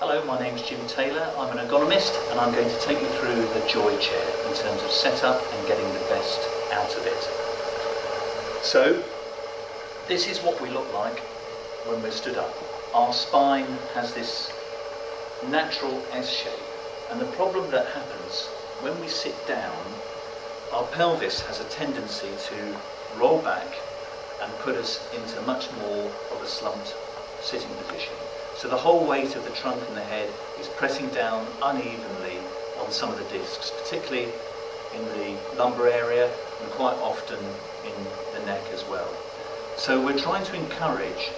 Hello, my name's Jim Taylor. I'm an ergonomist and I'm going to take you through the Joy chair in terms of setup and getting the best out of it. So, this is what we look like when we're stood up. Our spine has this natural S shape, and the problem that happens when we sit down, our pelvis has a tendency to roll back and put us into much more of a slumped sitting position. So the whole weight of the trunk and the head is pressing down unevenly on some of the discs, particularly in the lumbar area and quite often in the neck as well. So we're trying to encourage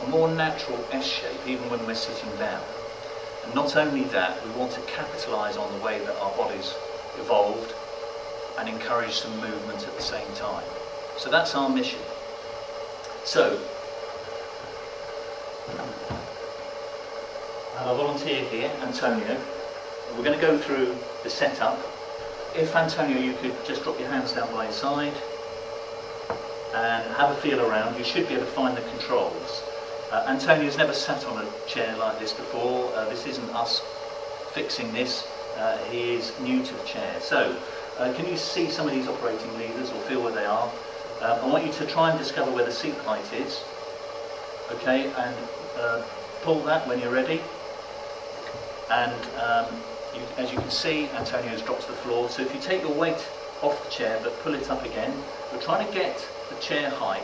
a more natural S shape even when we're sitting down. And not only that, we want to capitalise on the way that our body's evolved and encourage some movement at the same time. So that's our mission. So, I have a volunteer here, Antonio. We're going to go through the setup. If, Antonio, you could just drop your hands down by your side and have a feel around, you should be able to find the controls. Antonio's never sat on a chair like this before. This isn't us fixing this. He is new to the chair. So, can you see some of these operating levers or feel where they are? I want you to try and discover where the seat height is. Okay, and pull that when you're ready. And as you can see, Antonio's dropped to the floor. So if you take your weight off the chair but pull it up again, we're trying to get the chair height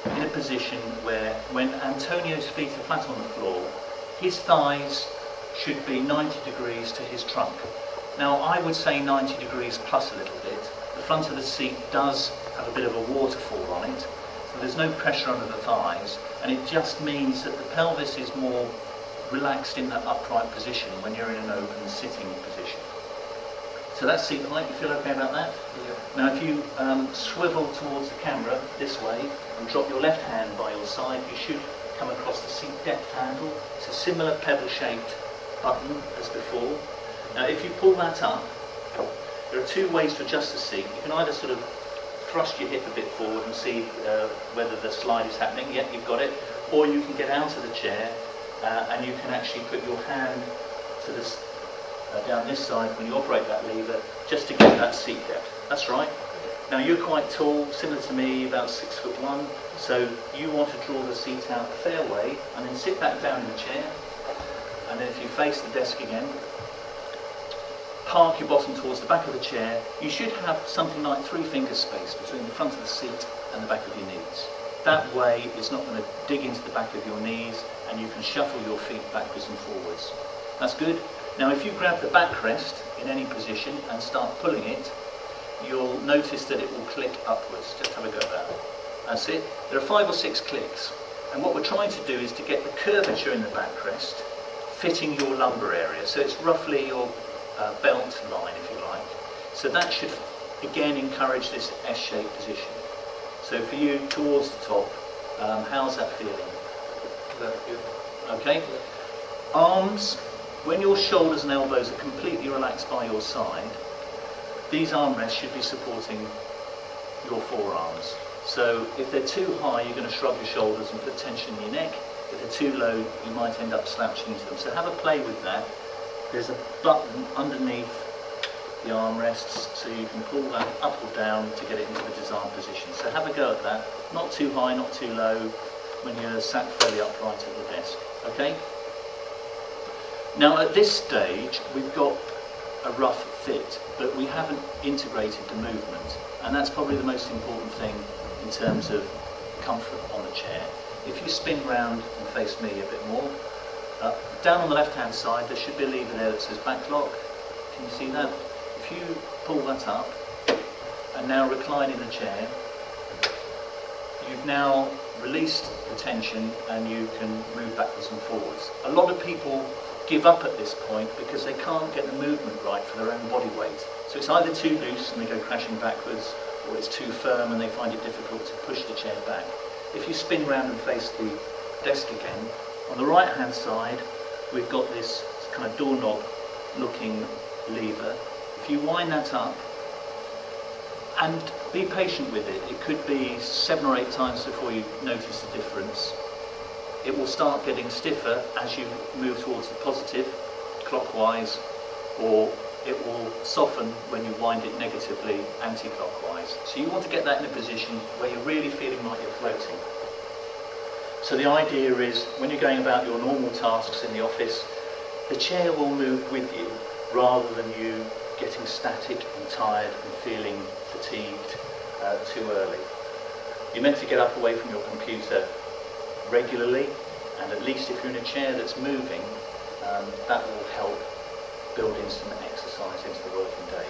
in a position where when Antonio's feet are flat on the floor, his thighs should be 90 degrees to his trunk. Now I would say 90 degrees plus a little bit. The front of the seat does have a bit of a waterfall on it, so there's no pressure under the thighs, and it just means that the pelvis is more relaxed in that upright position when you're in an open sitting position. So that's seat height. You feel okay about that? Yeah. Now if you swivel towards the camera this way and drop your left hand by your side, you should come across the seat depth handle. It's a similar pebble shaped button as before. Now if you pull that up, there are two ways to adjust the seat. You can either sort of thrust your hip a bit forward and see whether the slide is happening. Yep, you've got it. Or you can get out of the chair and you can actually put your hand to this down this side when you operate that lever, just to get that seat depth. That's right. Now you're quite tall, similar to me, about 6'1", so you want to draw the seat out a fair way and then sit back down in the chair, and then if you face the desk again, park your bottom towards the back of the chair. You should have something like 3 fingers space between the front of the seat and the back of your knees. That way it's not going to dig into the back of your knees and you can shuffle your feet backwards and forwards. That's good. Now if you grab the backrest in any position and start pulling it, you'll notice that it will click upwards. Just have a go at that. That's it. There are 5 or 6 clicks, and what we're trying to do is to get the curvature in the backrest fitting your lumbar area. So it's roughly your belt line, if you like. So that should again encourage this S-shaped position. So for you, towards the top, how's that feeling? That's good. Okay. Arms, when your shoulders and elbows are completely relaxed by your side, these armrests should be supporting your forearms. So if they're too high, you're going to shrug your shoulders and put tension in your neck. If they're too low, you might end up slouching into them. So have a play with that. There's a button underneath the armrests, so you can pull that up or down to get it into the desired position. So have a go at that. Not too high, not too low, when you're sat fairly upright at the desk. Okay? Now at this stage, we've got a rough fit, but we haven't integrated the movement, and that's probably the most important thing in terms of comfort on the chair. If you spin round and face me a bit more, down on the left hand side there should be a lever there that says back lock. Can you see that? If you pull that up and now recline in the chair, you've now released the tension and you can move backwards and forwards. A lot of people give up at this point because they can't get the movement right for their own body weight. So it's either too loose and they go crashing backwards, or it's too firm and they find it difficult to push the chair back. If you spin round and face the desk again, on the right hand side we've got this kind of doorknob looking lever. If you wind that up and be patient with it, it could be 7 or 8 times before you notice the difference. It will start getting stiffer as you move towards the positive, clockwise, or it will soften when you wind it negatively, anti-clockwise. So you want to get that in a position where you're really feeling like you're floating. So the idea is, when you're going about your normal tasks in the office, the chair will move with you rather than you getting static and tired and feeling fatigued too early. You're meant to get up away from your computer regularly, and at least if you're in a chair that's moving, that will help build in some exercise into the working day.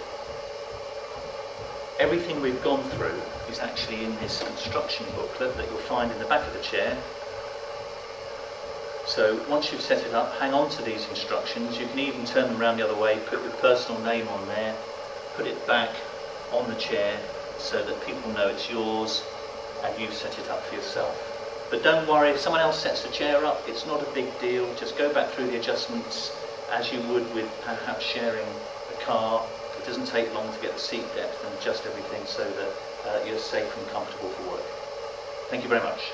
Everything we've gone through is actually in this instruction booklet that you'll find in the back of the chair. So once you've set it up, hang on to these instructions. You can even turn them around the other way, put your personal name on there, put it back on the chair so that people know it's yours and you've set it up for yourself. But don't worry, if someone else sets the chair up, it's not a big deal. Just go back through the adjustments as you would with perhaps sharing a car. It doesn't take long to get the seat depth and adjust everything so that you're safe and comfortable for work. Thank you very much.